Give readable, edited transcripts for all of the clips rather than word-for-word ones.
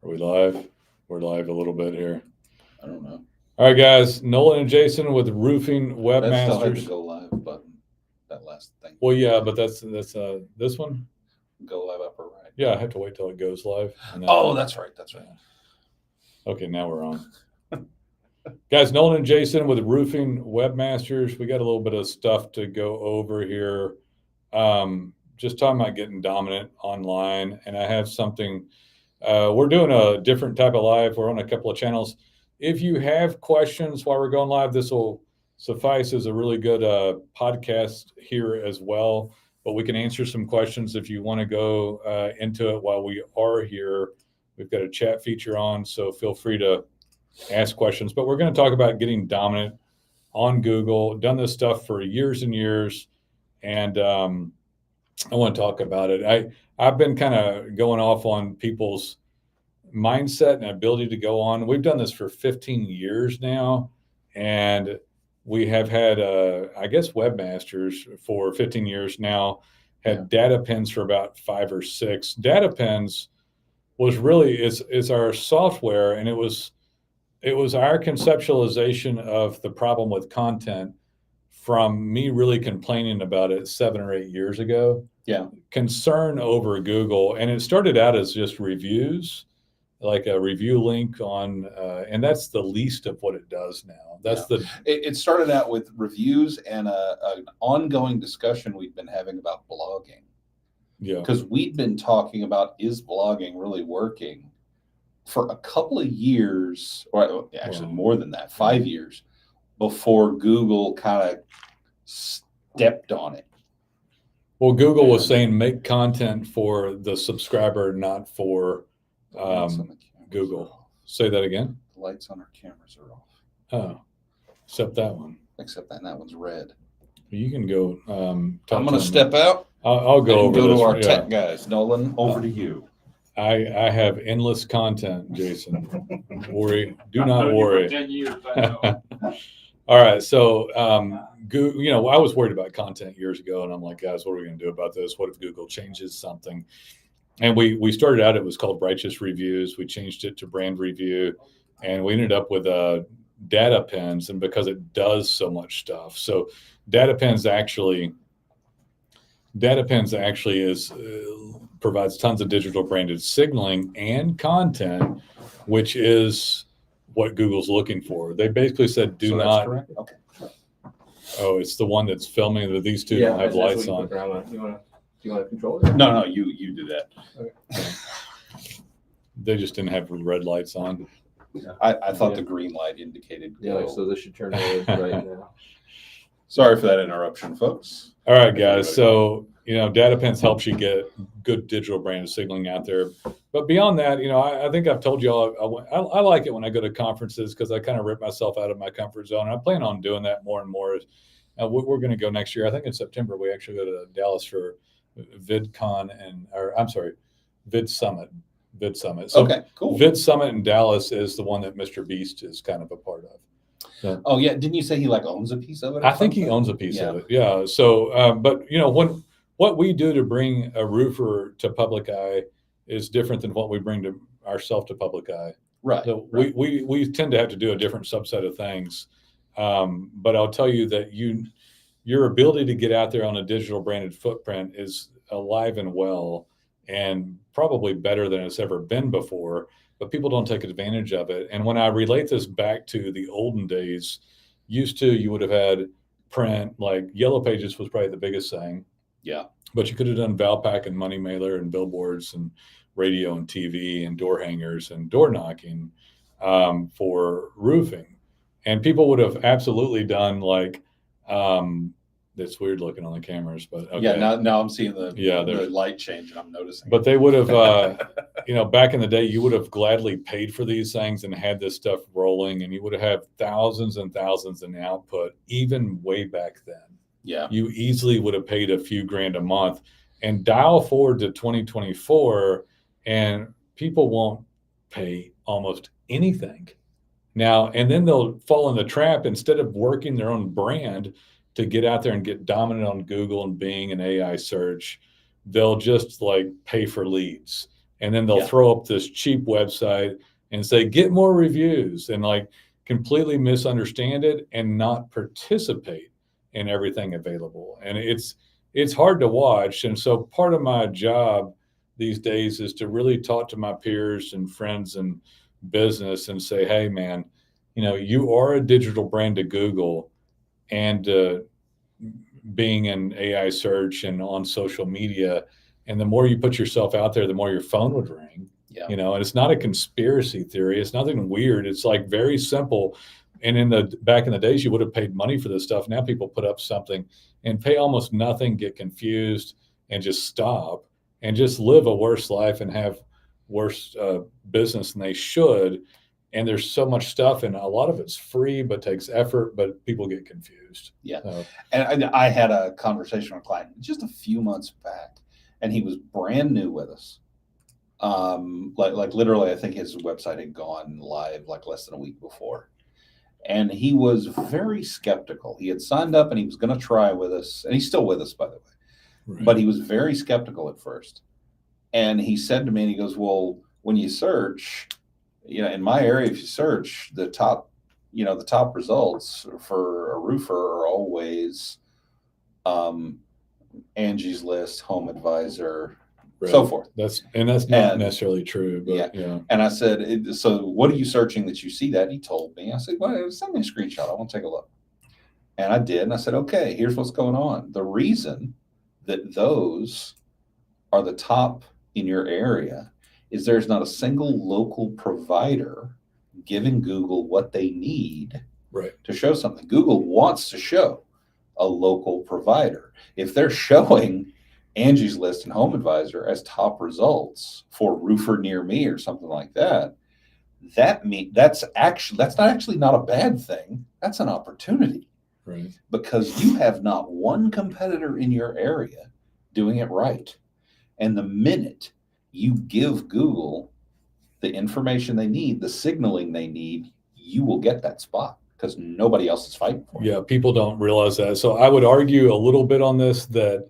Are we live? We're live a little bit here. I don't know. All right, guys. Nolan and Jason with Roofing Webmasters. That still had the go live button. That last thing. Well, yeah, but that's this one. Go live upper right. Yeah, I have to wait till it goes live. And then, oh, that's right. That's right. Okay, now we're on. Guys, Nolan and Jason with Roofing Webmasters. We got a little bit of stuff to go over here. Just talking about getting dominant online, and I have something. We're doing a different type of live. We're on a couple of channels. If you have questions while we're going live, this will suffice as a really good podcast here as well. But we can answer some questions if you want to go into it while we are here. We've got a chat feature on, so feel free to ask questions. But we're going to talk about getting dominant on Google. Done this stuff for years and years, and I want to talk about it. I've been kind of going off on people's mindset and ability to go on. We've done this for 15 years now, and we have had, I guess, Webmasters for 15 years now, had data pins for about 5 or 6. Data pins was really, it's our software, and it was our conceptualization of the problem with content from me really complaining about it 7 or 8 years ago. Yeah. Concern over Google. And it started out as just reviews, like a review link on, and that's the least of what it does now. That's it started out with reviews and an ongoing discussion we've been having about blogging. Yeah. Because we'd been talking about, is blogging really working for a couple of years, or actually more than that, 5 years, before Google kind of stepped on it. Well, Google was saying make content for the subscriber, not for Google. Say that again. The lights on our cameras are off. Oh, except that one. Except that one's red. You can go. I'm going to step out. I'll go over to this. Our tech guys. Nolan, over to you. I have endless content, Jason. Do not worry. 10 years, I know. All right, so Google, I was worried about content years ago, and I'm like, guys, what are we going to do about this? What if Google changes something? And we started out, it was called Righteous Reviews. We changed it to Brand Review, and we ended up with data pins, and because it does so much stuff. So data pins actually provides tons of digital branded signaling and content, which is what Google's looking for. They basically said, do not. Correct? Okay. Oh, it's the one that's filming that these two don't have lights on. Do you want to control it? No, you do that. Okay. They just didn't have red lights on. Yeah. I thought the green light indicated go. Yeah, so this should turn red right now. Sorry for that interruption, folks. All right, guys. So, data pins helps you get good digital brand signaling out there. But beyond that, I think I've told you all, I like it when I go to conferences because I kind of rip myself out of my comfort zone. I plan on doing that more and more. We're going to go next year. I think in September, we actually go to Dallas for VidCon Vid Summit. So okay, cool. Vid Summit in Dallas is the one that Mr. Beast is kind of a part of. Yeah. Oh yeah, didn't you say he owns a piece of it? I think he owns a piece of it. Yeah. So, but what we do to bring a roofer to public eye is different than what we bring to ourselves to public eye. Right. So we tend to have to do a different subset of things. But I'll tell you that your ability to get out there on a digital branded footprint is alive and well, and probably better than it's ever been before. But people don't take advantage of it. And when I relate this back to the olden days, you would have had print, like Yellow Pages was probably the biggest thing. Yeah. But you could have done Valpak and Money Mailer and billboards and radio and TV and door hangers and door knocking for roofing. And people would have absolutely done it's weird looking on the cameras, but okay. Yeah, now I'm seeing the light change and I'm noticing. But they would have, back in the day, you would have gladly paid for these things and had this stuff rolling, and you would have had thousands and thousands in output, even way back then. Yeah. You easily would have paid a few grand a month, and dial forward to 2024, and people won't pay almost anything now. And then they'll fall in the trap, instead of working their own brand to get out there and get dominant on Google and Bing and AI search, they'll just pay for leads. and then they'll Yeah. throw up this cheap website and say, get more reviews, and like completely misunderstand it and not participate in everything available. And it's hard to watch. And so part of my job these days is to really talk to my peers and friends and business and say, hey man, you are a digital brand to Google, and being in AI search and on social media. And the more you put yourself out there, the more your phone would ring. Yeah. And it's not a conspiracy theory. It's nothing weird. It's like very simple. And back in the days, you would have paid money for this stuff. Now people put up something and pay almost nothing, get confused, and just stop and just live a worse life and have worse business than they should. And there's so much stuff, and a lot of it's free, but takes effort, but people get confused. Yeah. So, And I had a conversation with a client just a few months back, and he was brand new with us. Like literally, I think his website had gone live like less than a week before. And he was very skeptical. He had signed up and he was going to try with us, and he's still with us, by the way. right. But he was very skeptical at first. And he said to me, and he goes, well, when you search, in my area, if you search the top results for a roofer are always Angie's List, Home Advisor, Right. so forth. That's not necessarily true, but yeah. And I said, so what are you searching that you see that? He told me. I said, well, send me a screenshot. I want to take a look. And I did. And I said, okay, here's what's going on. The reason that those are the top in your area is there's not a single local provider giving Google what they need right. to show something. Google wants to show a local provider. If they're showing Angie's List and Home Advisor as top results for roofer near me or something like that, that's not a bad thing. That's an opportunity. Right. Because you have not one competitor in your area doing it right. And the minute you give Google the information they need, the signaling they need, you will get that spot because nobody else is fighting for it. Yeah, people don't realize that. So I would argue a little bit on this that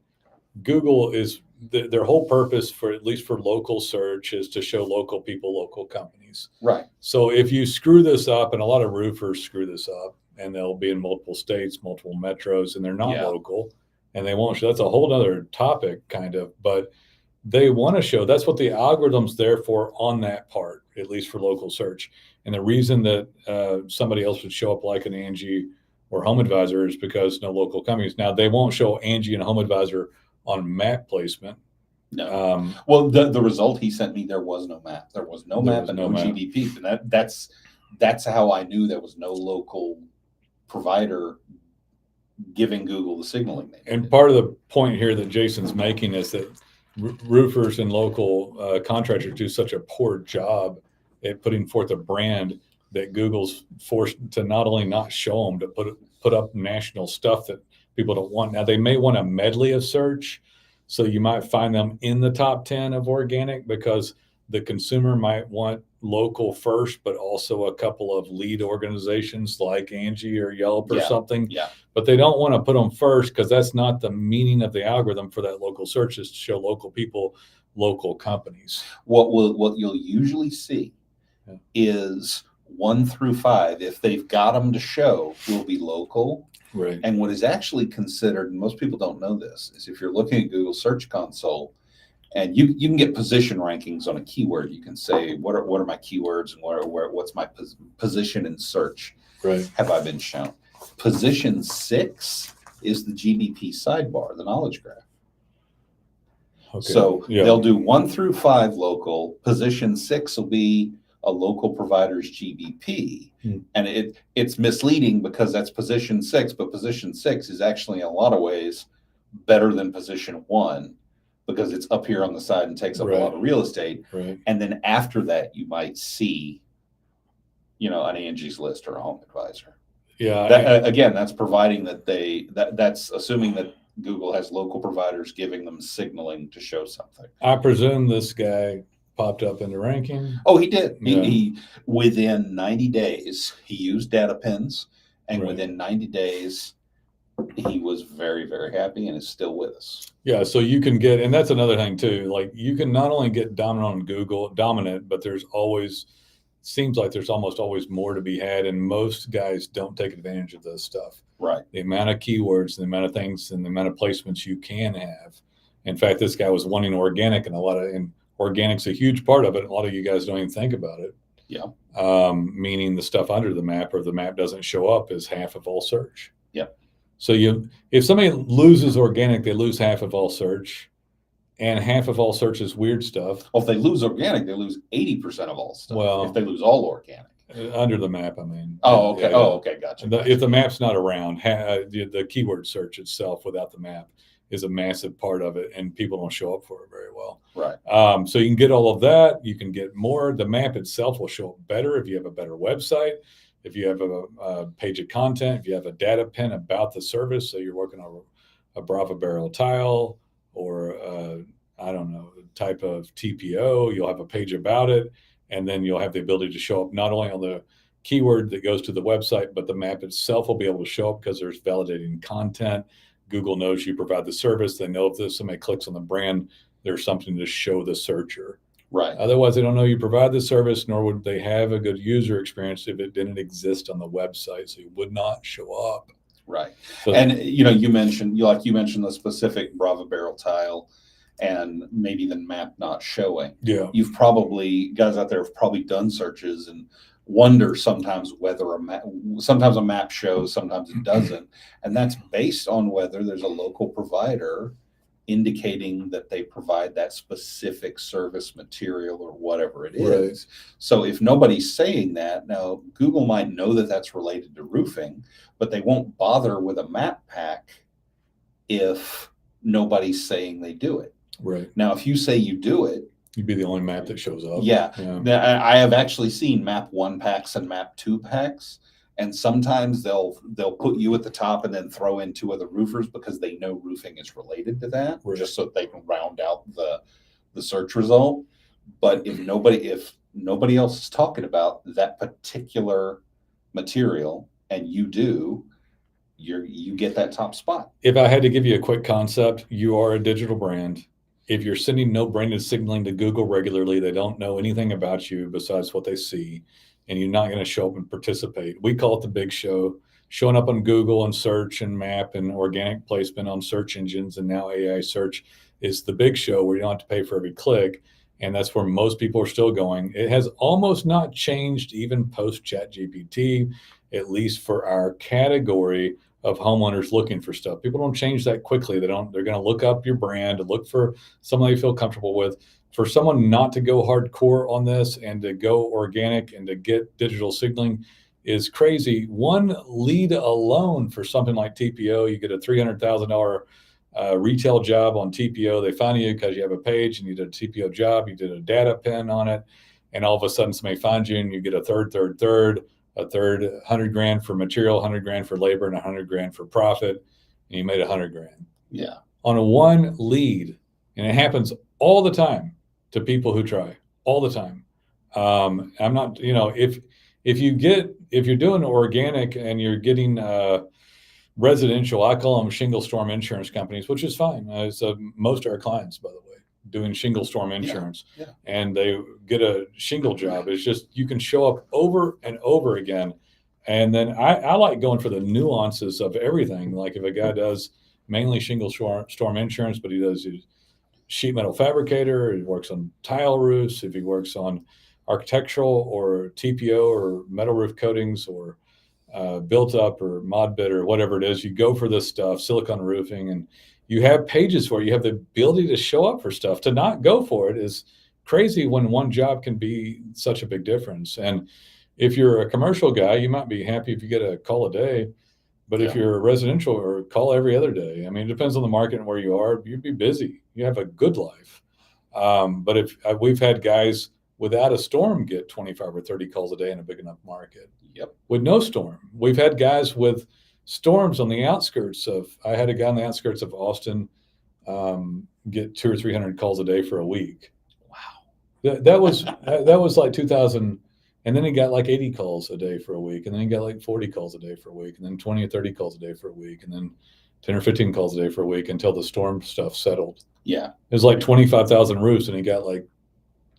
Google is their whole purpose, for at least for local search, is to show local people, local companies. Right. So if you screw this up, and a lot of roofers screw this up, and they'll be in multiple states, multiple metros, and they're not local, and they won't show. That's a whole other topic, kind of. But they want to show. That's what the algorithm's there for on that part, at least for local search. And the reason that somebody else would show up like an Angie or Home Advisor is because no local companies. Now, they won't show Angie and Home Advisor on map placement. No. Well, the result he sent me, there was no map. There was no map and no GBP. And that's how I knew there was no local provider giving Google the signaling. And part of the point here that Jason's making is that roofers and local contractors do such a poor job at putting forth a brand that Google's forced to not only not show them, to put up national stuff that people don't want. Now, they may want a medley of search, so you might find them in the top 10 of organic because the consumer might want local first, but also a couple of lead organizations like Angie or Yelp or something. Yeah. But they don't want to put them first because that's not the meaning of the algorithm for that local search, is to show local people, local companies. What you'll usually see is 1 through 5, if they've got them to show, will be local. Right. And what is actually considered, and most people don't know this, is if you're looking at Google Search Console, and you can get position rankings on a keyword. You can say, what are my keywords, and what's my position in search? Right. Have I been shown? Position 6 is the GBP sidebar, the knowledge graph. Okay. So they'll do 1 through 5 local. Position 6 will be a local provider's GBP. And it's misleading because that's position 6, but position 6 is actually in a lot of ways better than position 1 because it's up here on the side and takes up a lot of real estate. Right. And then after that, you might see, an Angie's List or a Home Advisor. Yeah. Again, that's providing that's assuming that Google has local providers giving them signaling to show something. I presume this guy popped up in the ranking. Oh, he did. Yeah. He within 90 days, he used data pins, and within 90 days, he was very, very happy and is still with us. Yeah, so you can get, and that's another thing too. Like you can not only get dominant, but seems like there's almost always more to be had, and most guys don't take advantage of this stuff. Right. The amount of keywords, the amount of things, and the amount of placements you can have. In fact, this guy was wanting organic, and organic's a huge part of it. A lot of you guys don't even think about it. Yeah. Meaning the stuff under the map or the map doesn't show up is half of all search. Yep. So if somebody loses organic, they lose half of all search, and half of all search is weird stuff. Well, if they lose organic, they lose 80% of all stuff. Well, if they lose all organic. Under the map, I mean. Oh, okay. Yeah. Oh, okay. Gotcha. If the map's not around, the keyword search itself without the map is a massive part of it, and people don't show up for it very well. Right. So you can get all of that. You can get more. The map itself will show up better if you have a better website, if you have a page of content, if you have a data pin about the service. So you're working on a Brava barrel tile or I don't know, type of TPO. You'll have a page about it, and then you'll have the ability to show up not only on the keyword that goes to the website, but the map itself will be able to show up because there's validating content. Google knows you provide the service. They know if somebody clicks on the brand, there's something to show the searcher. Right. Otherwise, they don't know you provide the service, nor would they have a good user experience if it didn't exist on the website. So it would not show up. Right. So, And you mentioned the specific Brava barrel tile and maybe the map not showing. yeah, Guys out there have probably done searches and wonder sometimes whether sometimes a map shows, sometimes it doesn't. And that's based on whether there's a local provider indicating that they provide that specific service material or whatever it is. Right. So if nobody's saying that, now Google might know that that's related to roofing, but they won't bother with a map pack if nobody's saying they do it. Right. Now, if you say you do it, you'd be the only map that shows up. Yeah. I have actually seen map 1 packs and map 2 packs. And sometimes they'll put you at the top and then throw in 2 other roofers because they know roofing is related to that, right, just so they can round out the search result. But if nobody else is talking about that particular material and you do, you get that top spot. If I had to give you a quick concept, you are a digital brand. If you're sending no branded signaling to Google regularly, they don't know anything about you besides what they see, and you're not going to show up and participate. We call it the big show. Showing up on Google and search and map and organic placement on search engines and now AI search is the big show where you don't have to pay for every click. And that's where most people are still going. It has almost not changed even post ChatGPT, at least for our category of homeowners looking for stuff. People don't change that quickly. They're going to look up your brand and look for someone they feel comfortable with. For someone not to go hardcore on this and to go organic and to get digital signaling is crazy. One lead alone for something like TPO, you get a $300,000 retail job on TPO. They find you because you have a page and you did a TPO job, you did a data pin on it, and all of a sudden somebody finds you and you get a third, $100,000 for material, $100,000 for labor, and $100,000 for profit, and you made $100,000. Yeah. On a one lead, and it happens all the time to people who try all the time. I'm not, if you're doing organic and you're getting residential, I call them shingle storm insurance companies, which is fine. Most of our clients, by the way, doing shingle storm insurance, and they get a shingle job. It's just, you can show up over and over again. And then I like going for the nuances of everything. Like if a guy does mainly shingle storm insurance, but he does sheet metal fabricator, he works on tile roofs, if he works on architectural or TPO or metal roof coatings or built up or mod bit or whatever it is, you go for this stuff, silicone roofing, and you have pages where you have the ability to show up for stuff. To not go for it is crazy when one job can be such a big difference. And if you're a commercial guy, you might be happy if you get a call a day, but if you're a residential, or call every other day. I mean, it depends on the market and where you are. You'd be busy. You have a good life. But if we've had guys without a storm get 25 or 30 calls a day in a big enough market. Yep. With no storm. We've had guys with storms on the outskirts I had a guy on the outskirts of Austin get 200 or 300 calls a day for a week. Wow. That was like 2000, And then he got like 80 calls a day for a week. And then he got like 40 calls a day for a week. And then 20 or 30 calls a day for a week. And then 10 or 15 calls a day for a week until the storm stuff settled. Yeah. It was like 25,000 roofs, and he got like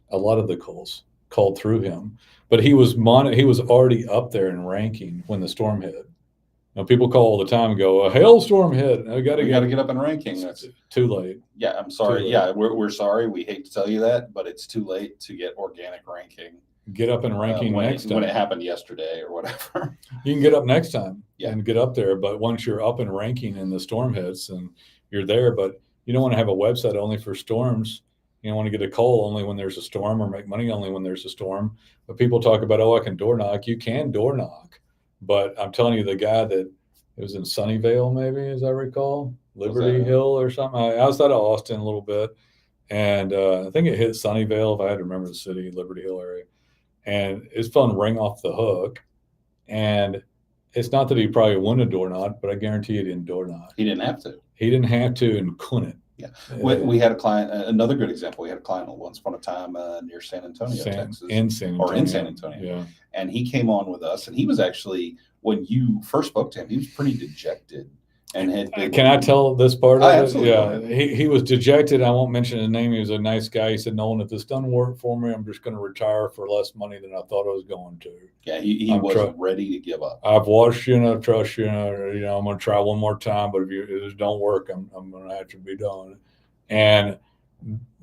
a lot of the calls called through him. But he was already up there in ranking when the storm hit. Now, people call all the time and go, a hailstorm hit. We got to get up in ranking. That's too late. Yeah, I'm sorry. Yeah, we're sorry. We hate to tell you that, but it's too late to get organic ranking. Get up in ranking next time. When it happened yesterday or whatever. You can get up next time Yeah. and get up there. But once you're up in ranking and the storm hits and you're there, but you don't want to have a website only for storms. You don't want to get a call only when there's a storm or make money only when there's a storm. But people talk about, I can door knock. You can door knock. But I'm telling you, the guy that it was in Sunnyvale, maybe, as I recall, Liberty Hill or something, outside of Austin a little bit. And I think it hit Sunnyvale, if I had to remember the city, Liberty Hill area. And his phone rang off the hook. And it's not that he probably wouldn't have door knocked, but I guarantee he didn't door knock. He didn't have to. He didn't have to and couldn't. Yeah. We had a client, another good example. We had a client once upon a time near San Antonio, Texas. In San Antonio. Yeah. And he came on with us, and he was actually, when you first spoke to him, he was pretty dejected. And had been, can I tell this part of it? Absolutely. Yeah, he was dejected. I won't mention his name. He was a nice guy. He said, Nolan, if this doesn't work for me, I'm just going to retire for less money than I thought I was going to. Yeah, he was ready to give up. I've watched you and I trust you. And, I'm going to try one more time. But if it don't work, I'm going to have to be done. And,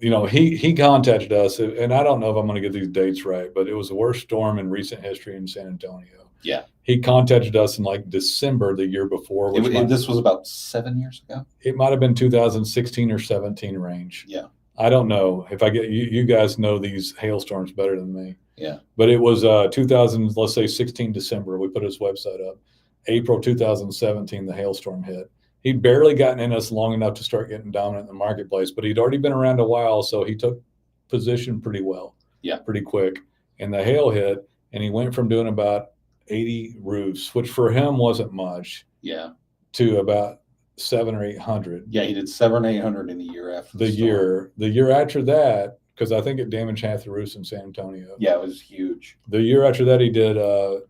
he contacted us. And I don't know if I'm going to get these dates right, but it was the worst storm in recent history in San Antonio. Yeah. He contacted us in like December the year before. This was about 7 years ago. It might have been 2016 or 17 range. Yeah. I don't know if I get you guys know these hailstorms better than me. Yeah. But it was 2000, let's say 16 December. We put his website up. April 2017, the hailstorm hit. He'd barely gotten in us long enough to start getting dominant in the marketplace, but he'd already been around a while, so he took position pretty well. Yeah. Pretty quick. And the hail hit, and he went from doing about 80 roofs, which for him wasn't much. Yeah. To about 700 or 800. Yeah, he did 700 or 800 in the year after the year. The year after that, because I think it damaged half the roofs in San Antonio. Yeah, it was huge. The year after that, he did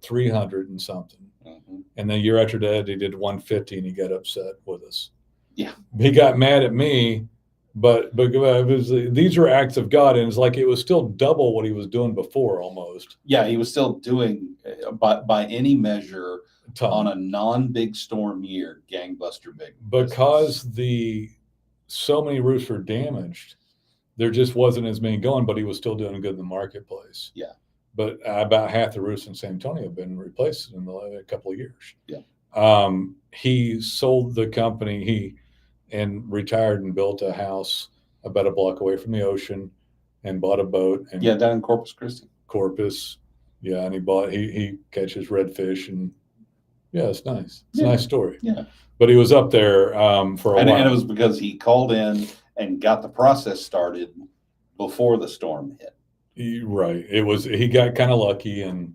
300 and something. Mm-hmm. And the year after that, he did 150, and he got upset with us. Yeah. He got mad at me, but these are acts of God, and it's like it was still double what he was doing before almost. Yeah, he was still doing, by any measure, on a non-big storm year, gangbuster big. Because so many roofs were damaged, there just wasn't as many going, but he was still doing good in the marketplace. Yeah. But about half the roofs in San Antonio have been replaced in a couple of years. Yeah. He sold the company. And retired and built a house about a block away from the ocean and bought a boat. And down in Corpus Christi. Yeah. And he catches redfish, and it's nice. It's a nice story. Yeah. But he was up there for a while. And it was because he called in and got the process started before the storm hit. Right. He got kind of lucky, and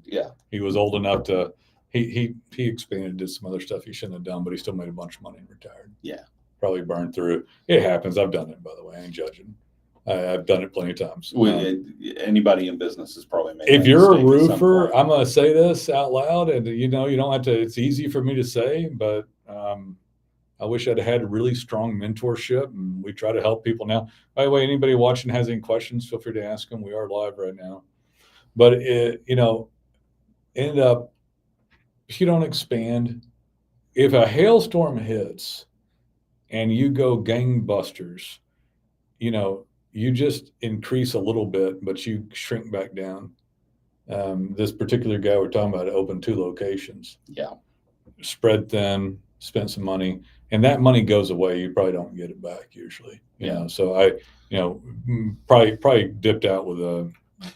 he was old enough to, he expanded, did some other stuff he shouldn't have done, but he still made a bunch of money and retired. Yeah. Probably burned through. It happens. I've done it, by the way. I ain't judging. I've done it plenty of times. Anybody in business is probably made. If you're a roofer, I'm going to say this out loud, and you don't have to. It's easy for me to say, but I wish I'd had really strong mentorship, and we try to help people now. By the way, anybody watching has any questions, feel free to ask them. We are live right now, but end up if you don't expand, if a hailstorm hits and you go gangbusters, you just increase a little bit, but you shrink back down. This particular guy we're talking about opened 2 locations. Yeah. Spread thin, spent some money, and that money goes away. You probably don't get it back usually. You know, so I, probably dipped out with a.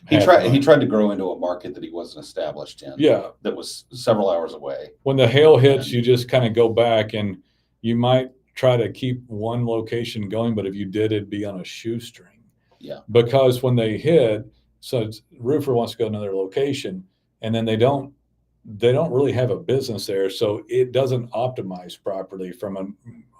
He tried to grow into a market that he wasn't established in. Yeah. That was several hours away. When the hail hits, you just kind of go back, and you might try to keep one location going, but if you did, it'd be on a shoestring. Yeah. Because when they hit, so roofer wants to go to another location, and then they don't really have a business there, so it doesn't optimize properly from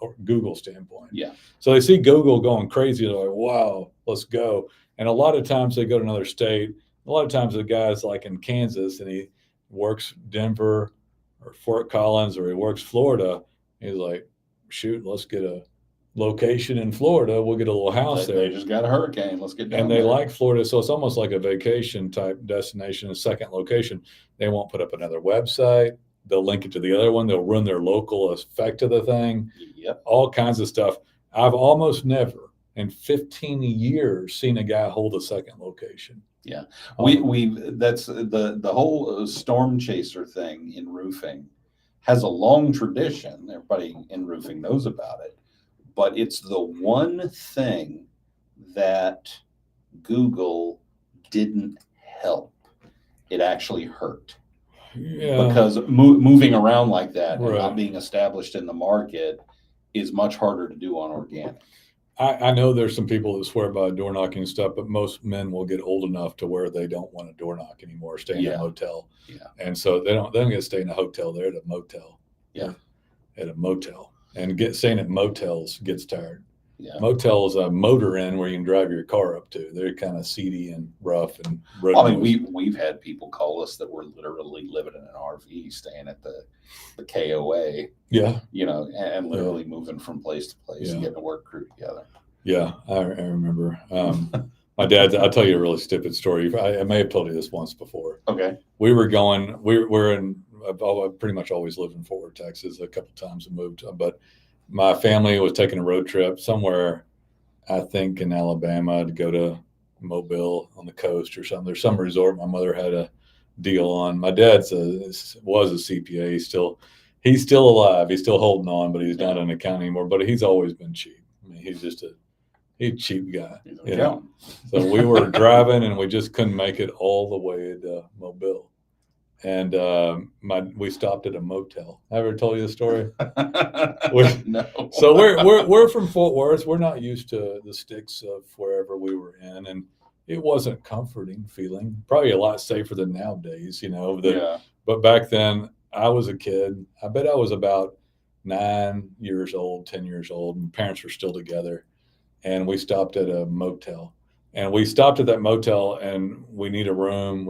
a Google standpoint. Yeah. So they see Google going crazy, they're like, wow, let's go. And a lot of times they go to another state, A lot of times the guy's like in Kansas and he works Denver or Fort Collins or he works Florida. He's like, shoot, let's get a location in Florida. We'll get a little house They there. just got a hurricane. Let's get down And they there. like Florida. So it's almost like a vacation type destination, a second location. They won't put up another website. They'll link it to the other one. They'll run their local effect of the thing, Yep. all kinds of stuff. I've almost never in 15 years seen a guy hold a second location. Yeah. We that's the whole storm chaser thing in roofing has a long tradition. Everybody in roofing knows about it, but it's the one thing that Google didn't help. It actually hurt. Yeah. Because moving around like that and Right. not being established in the market is much harder to do on organic. I know there's some people that swear by door knocking stuff, but most men will get old enough to where they don't want a door knock anymore, stay in a motel. Yeah. And so they don't get to stay in a hotel, they're at a motel. Yeah. At a motel. And staying at motels gets tired. Yeah. Motel is a motor inn where you can drive your car up to. They're kind of seedy and rough and road I mean, noise. we've had people call us that were literally living in an RV, staying at the KOA, Yeah. you know, and literally moving from place to place and getting a work crew together. Yeah, I remember. My dad, I'll tell you a really stupid story. I may have told you this once before. Okay. I've pretty much always lived in Fort Worth, Texas. A couple times I moved, but my family was taking a road trip somewhere, I think in Alabama, to go to Mobile on the coast or something. There's some resort my mother had a deal on. My dad was a CPA. He's still alive. He's still holding on, but he's not in accounting anymore. But he's always been cheap. I mean, he's just a cheap guy. You know? So we were driving and we just couldn't make it all the way to Mobile. And we stopped at a motel. I ever told you the story? No. So we're from Fort Worth. We're not used to the sticks of wherever we were in, and it wasn't comforting feeling. Probably a lot safer than nowadays, you know. But back then, I was a kid. I bet I was about 9 years old, 10 years old. My parents were still together, and we stopped at a motel. And we stopped at that motel, and we need a room.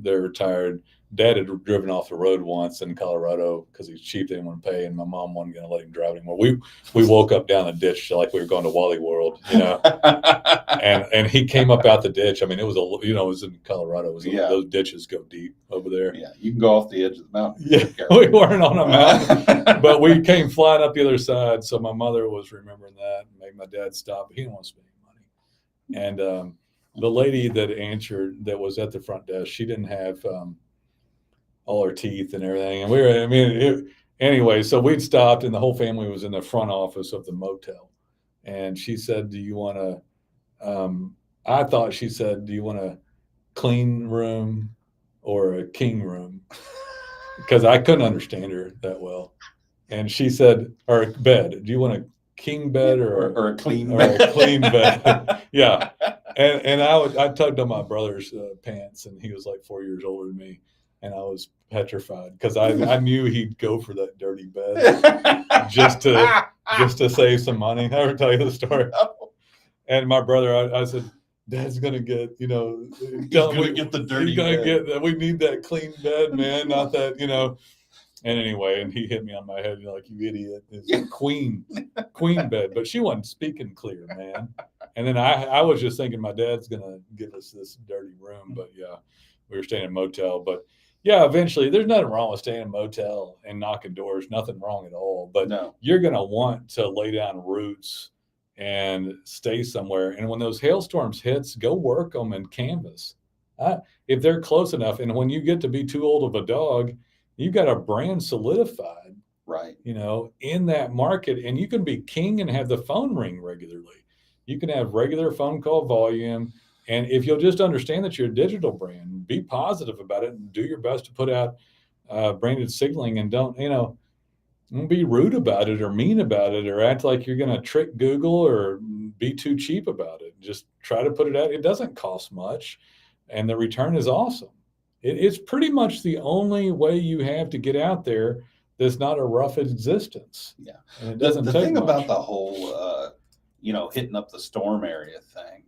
They're retired. Dad had driven off the road once in Colorado because he's cheap. They didn't want to pay, and my mom wasn't going to let him drive anymore. We woke up down the ditch like we were going to Wally World, you know. and he came up out the ditch. I mean, it was it was in Colorado. Those ditches go deep over there. Yeah, you can go off the edge of the mountain. Yeah, we weren't on a mountain, but we came flying up the other side. So my mother was remembering that, and made my dad stop. He didn't want to spend any money. And the lady that answered, that was at the front desk, she didn't have all her teeth and everything. And anyway, so we'd stopped and the whole family was in the front office of the motel. And she said, do you want I thought she said, do you want a clean room or a king room? Because I couldn't understand her that well. And she said, or a bed, do you want a king bed or a clean bed? Or a clean bed. Yeah. And I tugged on my brother's pants, and he was like 4 years older than me. And I was petrified because I knew he'd go for that dirty bed just to save some money. I ever tell you the story? And my brother, I said, Dad's gonna get, he's gonna get the dirty bed. We need that clean bed, man, not that, And anyway, and he hit me on my head, like, you idiot. It's a queen bed. But she wasn't speaking clear, man. And then I was just thinking my dad's gonna give us this dirty room. But yeah, we were staying in a motel. But yeah, eventually, there's nothing wrong with staying in a motel and knocking doors. Nothing wrong at all. But you're going to want to lay down roots and stay somewhere. And when those hailstorms hits, go work them and canvas. If they're close enough, and when you get to be too old of a dog, you've got a brand solidified, right? In that market, and you can be king and have the phone ring regularly. You can have regular phone call volume. And if you'll just understand that you're a digital brand, be positive about it and do your best to put out branded signaling, and don't be rude about it or mean about it or act like you're going to trick Google or be too cheap about it. Just try to put it out. It doesn't cost much, and the return is awesome. It's pretty much the only way you have to get out there that's not a rough existence. Yeah. And it doesn't the take thing much. about the whole, hitting up the storm area thing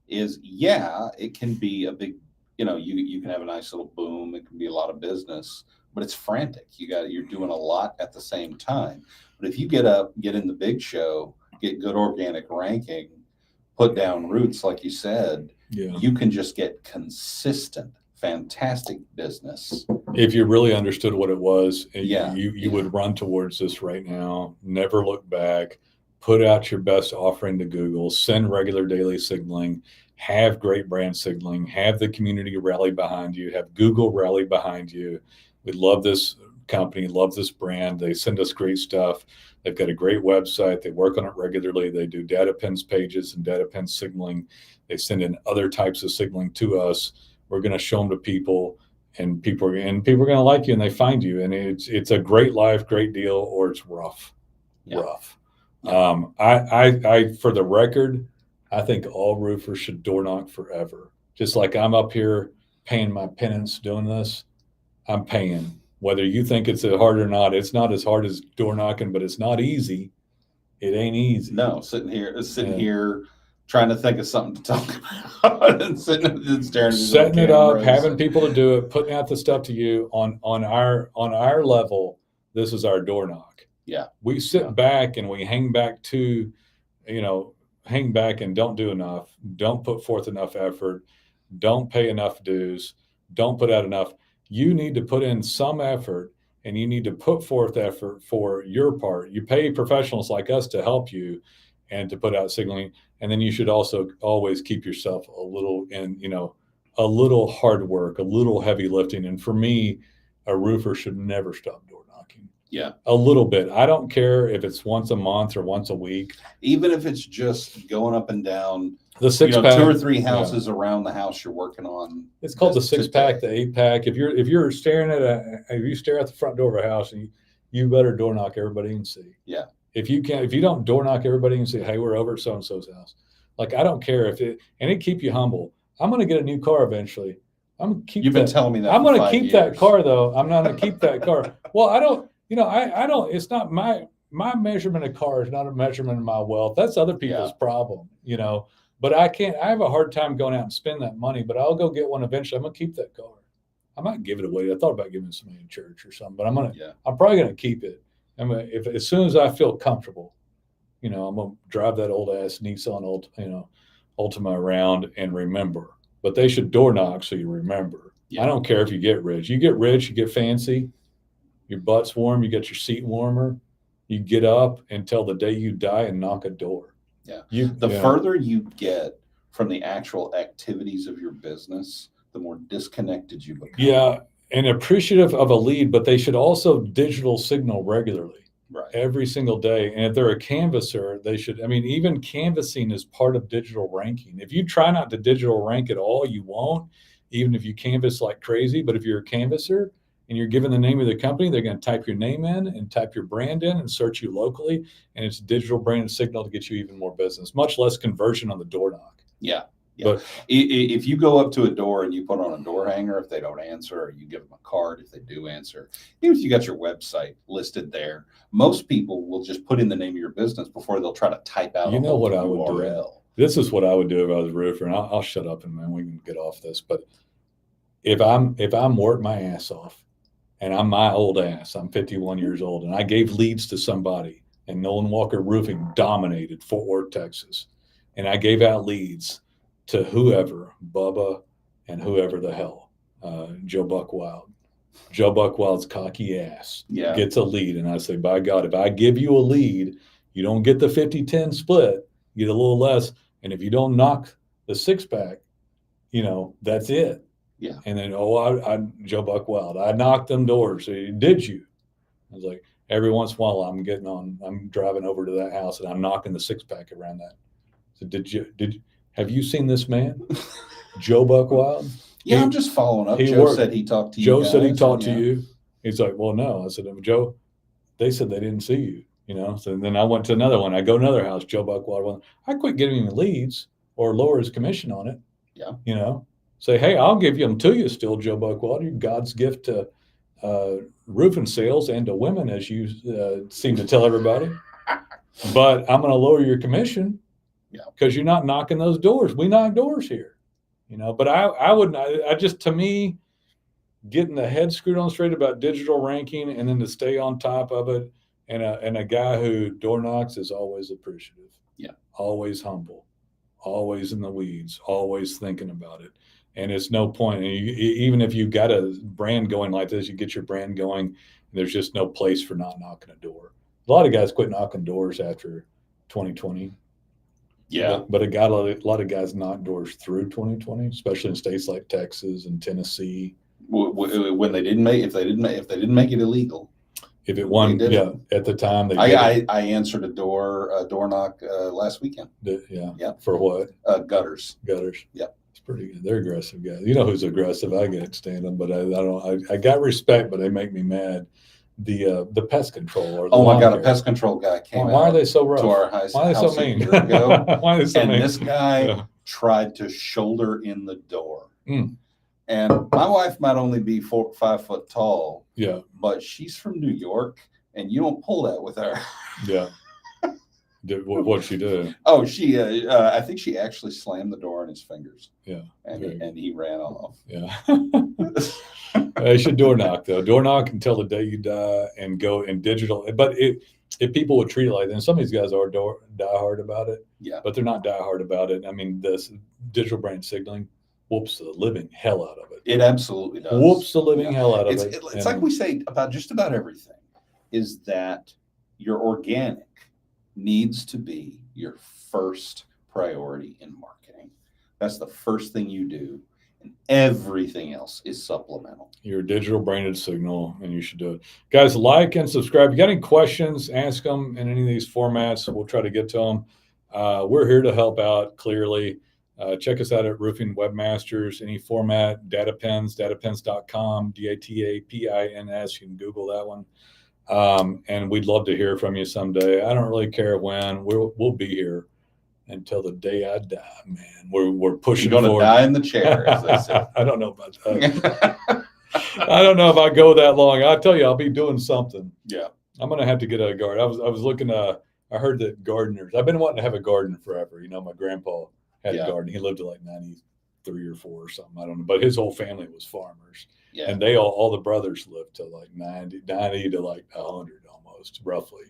is, it can be a big you can have a nice little boom. It can be a lot of business, but it's frantic. You're doing a lot at the same time. But if you get in the big show, get good organic ranking, put down roots, like you said, Yeah. you can just get consistent, fantastic business. If you really understood what it was, Yeah. you would run towards this right now. Never look back. Put out your best offering to Google. Send regular daily signaling. Have great brand signaling. Have the community rally behind you. Have Google rally behind you. We love this company. Love this brand. They send us great stuff. They've got a great website. They work on it regularly. They do data pins pages and data pin signaling. They send in other types of signaling to us. We're going to show them to people, and people are going to like you, and they find you. And it's a great life, great deal, or it's rough. Yeah. Rough. I for the record, I think all roofers should door knock forever. Just like I'm up here paying my penance doing this, I'm paying. Whether you think it's hard or not, it's not as hard as door knocking, but it's not easy. It ain't easy. No, sitting here trying to think of something to talk about and sitting staring at setting it up, having people to do it, putting out the stuff to you on our level. This is our door knock. Yeah. We sit back and we hang back and don't do enough, don't put forth enough effort, don't pay enough dues, don't put out enough. You need to put in some effort, and you need to put forth effort for your part. You pay professionals like us to help you and to put out signaling. And then you should also always keep yourself a little hard work, a little heavy lifting. And for me, a roofer should never stop door knocking. Yeah. A little bit. I don't care if it's once a month or once a week. Even if it's just going up and down the 6-pack, 2 or 3 houses around the house you're working on. It's called the 6-pack, the 8-pack. If you're staring if you stare at the front door of a house, and you better door knock everybody and see. Yeah. If you don't door knock everybody and say, hey, we're over at so-and-so's house. Like, I don't care it keep you humble. I'm going to get a new car eventually. I'm going to keep You've been telling me that. I'm going to keep that car though. I'm not going to keep that car. Well, I don't, it's not my measurement of car is not a measurement of my wealth. That's other people's problem, but I have a hard time going out and spend that money, but I'll go get one eventually. I'm going to keep that car. I might give it away. I thought about giving it to somebody in church or something, but I'm probably going to keep it. As soon as I feel comfortable, I'm going to drive that old ass Nissan Altima around and remember. But they should door knock so you remember. Yeah. I don't care if you get rich. You get rich, you get fancy, your butt's warm, you get your seat warmer, you get up until the day you die and knock a door. Yeah. Further you get from the actual activities of your business, the more disconnected you become. Yeah. And appreciative of a lead, but they should also digital signal regularly. Right. Every single day. And if they're a canvasser, they should, even canvassing is part of digital ranking. If you try not to digital rank at all, you won't, even if you canvas like crazy. But if you're a canvasser and you're given the name of the company, they're going to type your name in and type your brand in and search you locally. And it's digital brand signal to get you even more business, much less conversion on the door knock. Yeah. Yeah. But if you go up to a door and you put on a door hanger, if they don't answer, or you give them a card if they do answer, even if you got your website listed there, most people will just put in the name of your business before they'll try to type out what I would URL. This is what I would do if I was a roofer, and I'll shut up and we can get off this. But if I'm working my ass off, and I'm my old ass, I'm 51 years old, and I gave leads to somebody, and Nolan Walker Roofing dominated Fort Worth, Texas, and I gave out leads to whoever, Bubba and whoever the hell, Joe Buckwild. Joe Buckwild's cocky ass gets a lead. And I say, by God, if I give you a lead, you don't get the 50-10 split, you get a little less. And if you don't knock the 6-pack, that's it. Yeah. And then, Joe Buckwild, I knocked them doors. So, did you? I was like, every once in a while I'm driving over to that house and I'm knocking the 6-pack around that. So have you seen this man, Joe Buckwild? Yeah, I'm just following up. Joe said he talked to you. Joe said he talked to you. He's like, well, no. I said, Joe, they said they didn't see you, So then I went to another one. I go to another house, Joe Buckwild. I quit giving him leads or lower his commission on it. Yeah. Say, hey, I'll give them to you still, Joe Buckwild. You're God's gift to roofing sales and to women, as you seem to tell everybody. But I'm going to lower your commission. Yeah, because you're not knocking those doors. We knock doors here, you know. But I wouldn't. I just, to me, getting the head screwed on straight about digital ranking and then to stay on top of it, and a guy who door knocks is always appreciative. Yeah. Always humble, always in the weeds, always thinking about it. And it's no point. Even if you got a brand going like this, you get your brand going. There's just no place for not knocking a door. A lot of guys quit knocking doors after 2020. Yeah. But a lot of guys knocked doors through 2020, especially in states like Texas and Tennessee. When they didn't make, if they didn't make it illegal. If it won, yeah, at the time they I answered a door knock last weekend. Yeah. For what? Gutters. Yeah. It's pretty good. They're aggressive guys. You know who's aggressive? I can't stand them, but I don't. I got respect, but they make me mad. The pest control or oh my god, a pest control guy came. Why are they so rough? To our house. Why are they so mean? A year ago. Why are they so and mean? This guy tried to shoulder in the door. Mm. And my wife might only be 4 or 5 foot tall. Yeah. But she's from New York, and you don't pull that with her. Yeah. What'd she do? Oh, she. I think she actually slammed the door on his fingers. Yeah. And he ran off. Yeah. You should door knock though. Door knock until the day you die, and go in digital. But if people would treat it like that, and some of these guys are die hard about it. Yeah. But they're not die hard about it. I mean, this digital brand signaling whoops the living hell out of it. It absolutely does. Whoops the living hell out of it. It's like we say about just about everything, is that your organic needs to be your first priority in marketing. That's the first thing you do, and everything else is supplemental. Your digital branded signal, and you should do it. Guys, like and subscribe. If you got any questions, ask them in any of these formats. We'll try to get to them. We're here to help out, clearly. Check us out at Roofing Webmasters, any format, datapins, datapins.com, DATAPINS. You can Google that one. And we'd love to hear from you someday. I don't really care when. We'll be here until the day I die, man. We're pushing You're going forward. to die in the chair, as they say. I don't know about that. I don't know if I go that long. I'll tell you, I'll be doing something. Yeah. I'm going to have to get a garden. I was looking, I heard that gardeners, I've been wanting to have a garden forever. You know, my grandpa had a garden. He lived to like 93 or 4 or something. I don't know. But his whole family was farmers. Yeah. And they all the brothers lived to like 90 to like 100 almost, roughly.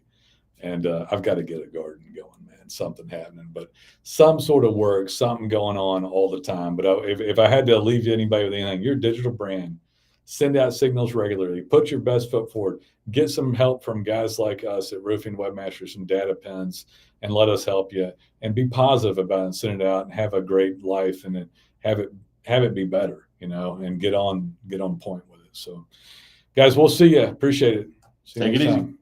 And I've got to get a garden going, man. Something happening. But some sort of work, something going on all the time. But if I had to leave anybody with anything, your digital brand, send out signals regularly. Put your best foot forward. Get some help from guys like us at Roofing Webmasters and Data Pins, and let us help you. And be positive about it. Send it out and have a great life, and then have it be better, you know, and get on point with it. So, guys, we'll see you. Appreciate it. See you Take it next easy. time.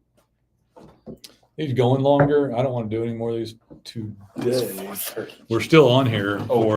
These going longer. I don't want to do any more of these today. We're still on here for